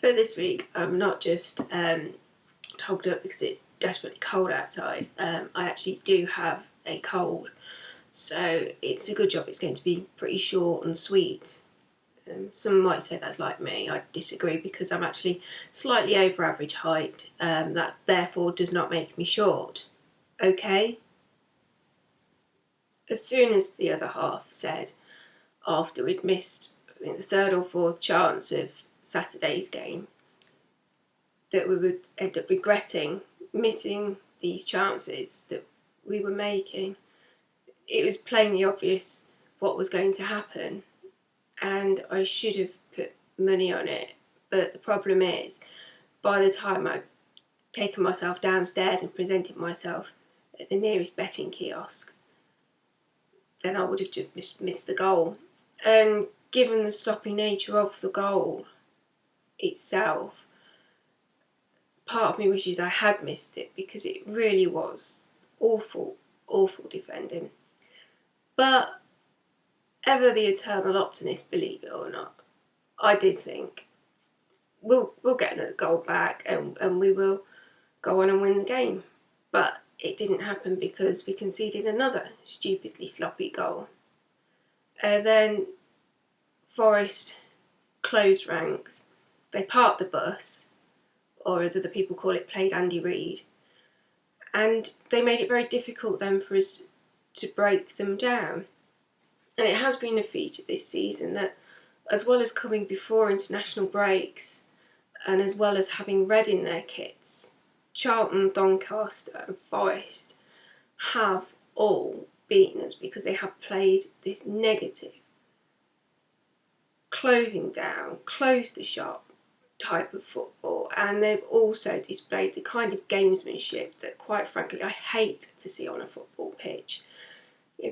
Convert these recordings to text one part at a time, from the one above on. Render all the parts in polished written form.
So this week I'm not just togged up because it's desperately cold outside. I actually do have a cold, so it's a good job it's going to be pretty short and sweet. Some might say that's like me. I disagree because I'm actually slightly over average height. That therefore does not make me short. Okay? As soon as the other half said, after we'd missed I think the third or fourth chance of Saturday's game, that we would end up regretting missing these chances that we were making, it was plainly obvious what was going to happen, and I should have put money on it. But the problem is, by the time I'd taken myself downstairs and presented myself at the nearest betting kiosk, then I would have just missed the goal. And given the sloppy nature of the goal itself, part of me wishes I had missed it, because it really was awful defending. But ever the eternal optimist, believe it or not, I did think we'll get another goal back and we will go on and win the game. But it didn't happen because we conceded another stupidly sloppy goal. And then Forest closed ranks. They parked the bus, or as other people call it, played Andy Reid. And they made it very difficult then for us to break them down. And it has been a feature this season that, as well as coming before international breaks, and as well as having red in their kits, Charlton, Doncaster and Forest have all beaten us because they have played this negative, closing down, close the shop type of football, and they've also displayed the kind of gamesmanship that, quite frankly, I hate to see on a football pitch.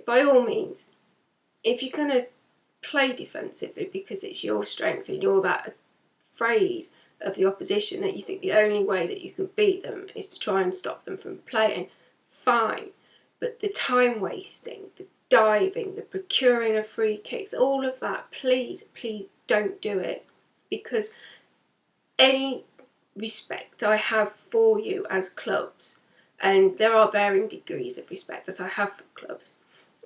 By all means, if you're going to play defensively because it's your strength and you're that afraid of the opposition that you think the only way that you can beat them is to try and stop them from playing, fine. But the time wasting, the diving, the procuring of free kicks, all of that, please don't do it. Because any respect I have for you as clubs, and there are varying degrees of respect that I have for clubs,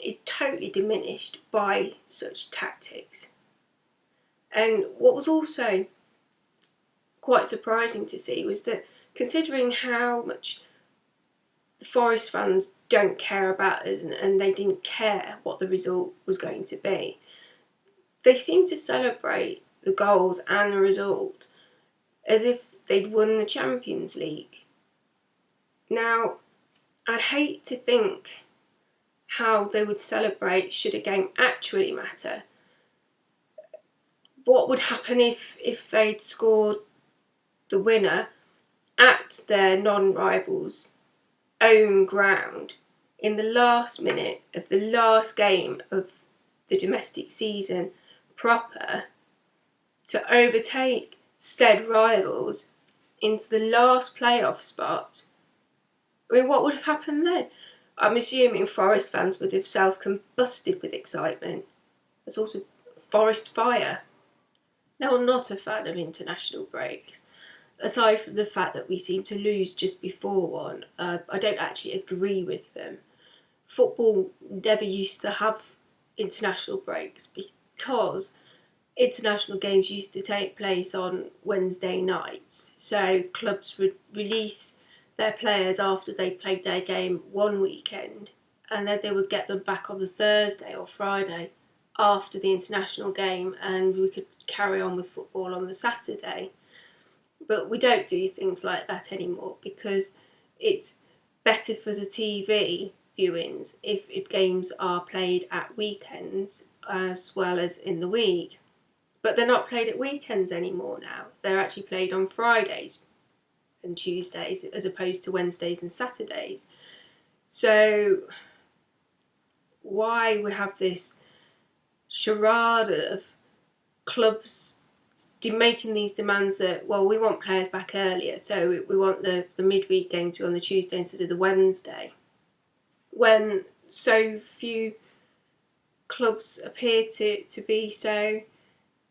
is totally diminished by such tactics. And what was also quite surprising to see was that, considering how much the Forest fans don't care about us and they didn't care what the result was going to be, they seemed to celebrate the goals and the result as if they'd won the Champions League. Now, I'd hate to think how they would celebrate should a game actually matter. What would happen if they'd scored the winner at their non-rivals' own ground in the last minute of the last game of the domestic season proper, to overtake said rivals into the last playoff spot? I mean, what would have happened then? I'm assuming Forest fans would have self-combusted with excitement, a sort of forest fire. Now, I'm not a fan of international breaks. Aside from the fact that we seem to lose just before one, I don't actually agree with them. Football never used to have international breaks because international games used to take place on Wednesday nights. So clubs would release their players after they played their game one weekend, and then they would get them back on the Thursday or Friday after the international game, and we could carry on with football on the Saturday. But we don't do things like that anymore because it's better for the TV viewings if games are played at weekends as well as in the week. But they're not played at weekends anymore now. They're actually played on Fridays and Tuesdays as opposed to Wednesdays and Saturdays. So why we have this charade of clubs making these demands that, well, we want players back earlier, so we want the midweek game to be on the Tuesday instead of the Wednesday, when so few clubs appear to be so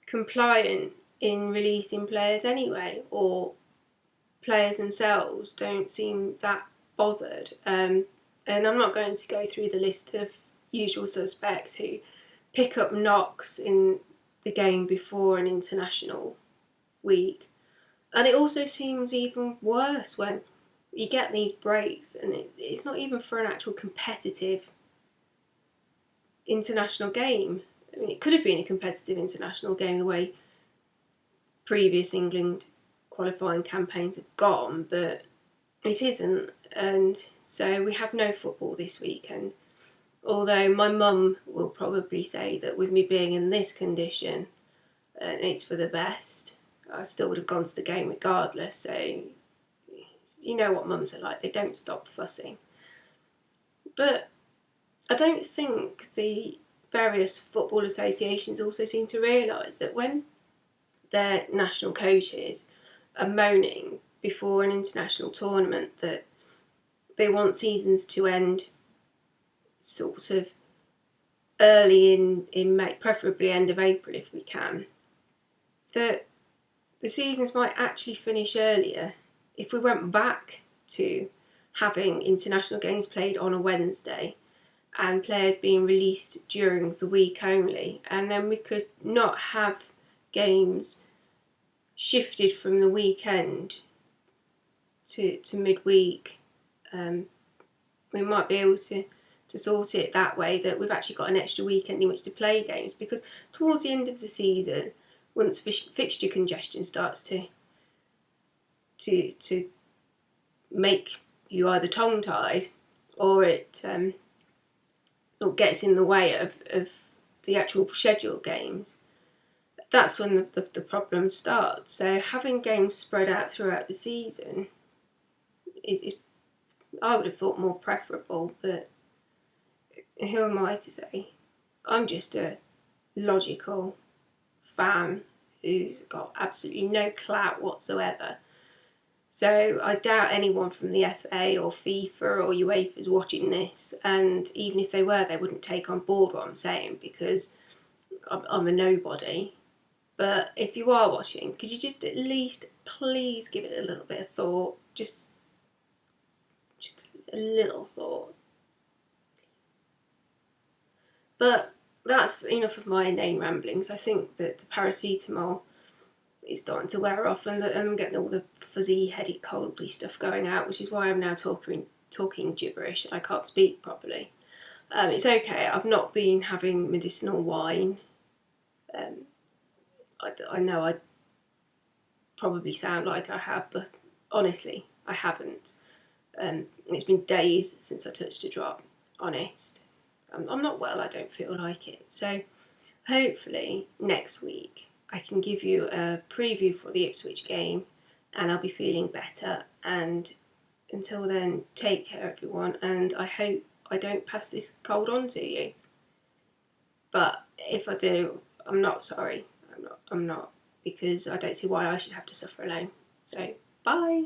compliant in releasing players anyway, or players themselves don't seem that bothered. And I'm not going to go through the list of usual suspects who pick up knocks in the game before an international week. And it also seems even worse when you get these breaks and it's not even for an actual competitive international game. I mean, it could have been a competitive international game the way previous England qualifying campaigns have gone, but it isn't, and so we have no football this weekend. Although my mum will probably say that with me being in this condition, it's for the best. I still would have gone to the game regardless, so you know what mums are like, they don't stop fussing. But I don't think the various football associations also seem to realise that when their national coaches are moaning before an international tournament that they want seasons to end sort of early in May, preferably end of April if we can, that the seasons might actually finish earlier if we went back to having international games played on a Wednesday and players being released during the week only, and then we could not have games shifted from the weekend to midweek. We might be able to sort it that way, that we've actually got an extra weekend in which to play games, because towards the end of the season, once fixture congestion starts to make you either tongue-tied or it sort of gets in the way of the actual scheduled games, that's when the problem starts. So having games spread out throughout the season is I would have thought more preferable, but who am I to say? I'm just a logical fan who's got absolutely no clout whatsoever. So I doubt anyone from the FA or FIFA or UEFA is watching this, and even if they were, they wouldn't take on board what I'm saying, because I'm a nobody. But if you are watching, could you just at least please give it a little bit of thought? Just a little thought. But that's enough of my inane ramblings. I think that the paracetamol is starting to wear off, and I'm getting all the fuzzy, heady, coldy stuff going out, which is why I'm now talking gibberish. I can't speak properly. It's okay. I've not been having medicinal wine. I know I probably sound like I have, but honestly, I haven't. It's been days since I touched a drop, honest. I'm not well, I don't feel like it. So hopefully next week I can give you a preview for the Ipswich game and I'll be feeling better. And until then, take care everyone, and I hope I don't pass this cold on to you. But if I do, I'm not sorry. I'm not, because I don't see why I should have to suffer alone. So, bye.